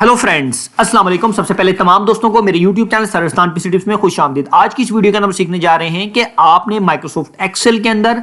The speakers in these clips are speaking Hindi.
हेलो फ्रेंड्स, अस्सलाम वालेकुम। सबसे पहले तमाम दोस्तों को मेरे YouTube चैनल सरस्तान पीसी टिप्स में खुश आमदीद। आज की इस वीडियो के अंदर हम सीखने जा रहे हैं कि आपने माइक्रोसॉफ्ट एक्सेल के अंदर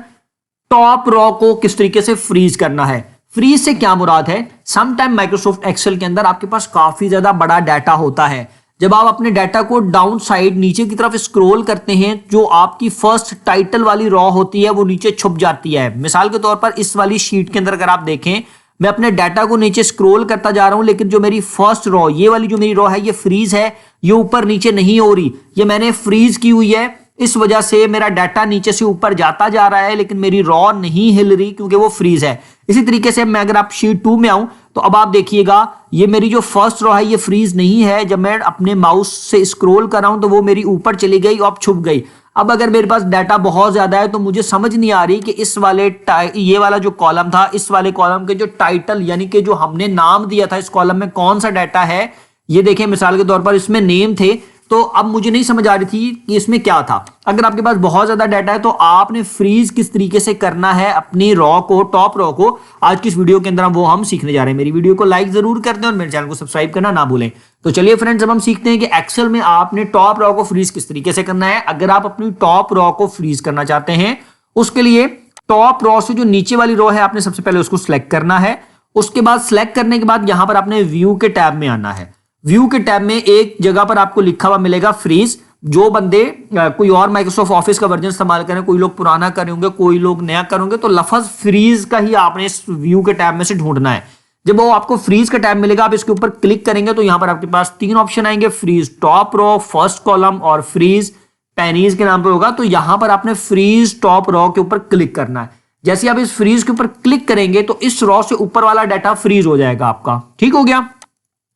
टॉप रॉ को किस तरीके से फ्रीज करना है। फ्रीज से क्या मुराद है? समटाइम माइक्रोसॉफ्ट एक्सेल के अंदर आपके पास काफी ज्यादा बड़ा डाटा होता है। जब आप अपने डाटा को डाउन साइड नीचे की तरफ स्क्रॉल करते हैं, जो आपकी फर्स्ट टाइटल वाली रॉ होती है वो नीचे छुप जाती है। मिसाल के तौर पर इस वाली शीट के अंदर अगर आप देखें, मैं अपने डाटा को नीचे स्क्रॉल करता जा रहा हूं, लेकिन जो मेरी फर्स्ट रॉ, ये वाली जो मेरी रॉ है, ये फ्रीज है, ये ऊपर नीचे नहीं हो रही। ये मैंने फ्रीज की हुई है, इस वजह से मेरा डाटा नीचे से ऊपर जाता जा रहा है, लेकिन मेरी रॉ नहीं हिल रही क्योंकि वो फ्रीज है। इसी तरीके से मैं अगर आप शीट 2 में आऊं तो अब आप देखिएगा, ये मेरी जो फर्स्ट रॉ है ये फ्रीज नहीं है। जब मैं अपने माउस से स्क्रॉल कर रहा हूं तो वो मेरी ऊपर चली गई और छुप गई। अब अगर मेरे पास डाटा बहुत ज्यादा है तो मुझे समझ नहीं आ रही कि इस वाले ये वाला जो कॉलम था, इस वाले कॉलम के जो टाइटल यानी कि जो हमने नाम दिया था इस कॉलम में कौन सा डाटा है। ये देखें, मिसाल के तौर पर इसमें नेम थे, तो अब मुझे नहीं समझ आ रही थी कि इसमें क्या था। अगर आपके पास बहुत ज्यादा डाटा है तो आपने फ्रीज किस तरीके से करना है अपनी रॉ को, टॉप रॉ को, आज की इस वीडियो के अंदर वो हम सीखने जा रहे हैं। मेरी वीडियो को लाइक जरूर कर दें और मेरे चैनल को सब्सक्राइब करना ना भूलें। तो चलिए फ्रेंड्स, अब हम सीखते हैं कि एक्सेल में आपने टॉप रॉ को फ्रीज किस तरीके से करना है। अगर आप अपनी टॉप रॉ को फ्रीज करना चाहते हैं, उसके लिए टॉप रॉ से जो नीचे वाली रॉ है आपने सबसे पहले उसको सिलेक्ट करना है। उसके बाद सिलेक्ट करने के बाद यहां पर आपने व्यू के टैब में आना है। व्यू के टैब में एक जगह पर आपको लिखा हुआ मिलेगा फ्रीज। जो बंदे कोई और माइक्रोसॉफ्ट ऑफिस का वर्जन इस्तेमाल करें, कोई लोग पुराना कर होंगे, कोई लोग नया करेंगे, तो लफ्ज फ्रीज का ही आपने इस व्यू के टैब में से ढूंढना है। जब वो आपको फ्रीज का टैब मिलेगा, आप इसके ऊपर क्लिक करेंगे तो यहां पर आपके पास 3 ऑप्शन आएंगे, freeze top row, first column और फ्रीज पेनीज के नाम पर होगा। तो यहां पर आपने फ्रीज टॉप रॉ के ऊपर क्लिक करना है। जैसे आप इस फ्रीज के ऊपर क्लिक करेंगे तो इस रॉ से ऊपर वाला डाटा फ्रीज हो जाएगा आपका। ठीक हो गया।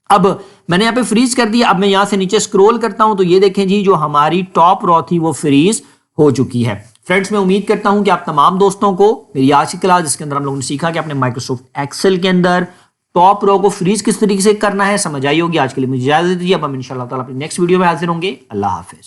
अब मैंने यहाँ पे फ्रीज कर दिया। अब मैं यहां से नीचे स्क्रॉल करता हूं तो ये देखें जी, जो हमारी टॉप रॉ थी वो फ्रीज हो चुकी है। फ्रेंड्स, मैं उम्मीद करता हूं कि आप तमाम दोस्तों को मेरी आज की क्लास, जिसके अंदर हम लोगों ने सीखा कि अपने माइक्रोसॉफ्ट एक्सेल के अंदर टॉप रॉ को फ्रीज किस तरीके से करना है, समझ आई होगी। आज के लिए मुझे इजाजत दीजिए। अब हम इंशाल्लाह ताला अपनी नेक्स्ट वीडियो में हाजिर होंगे। अल्लाह हाफिज।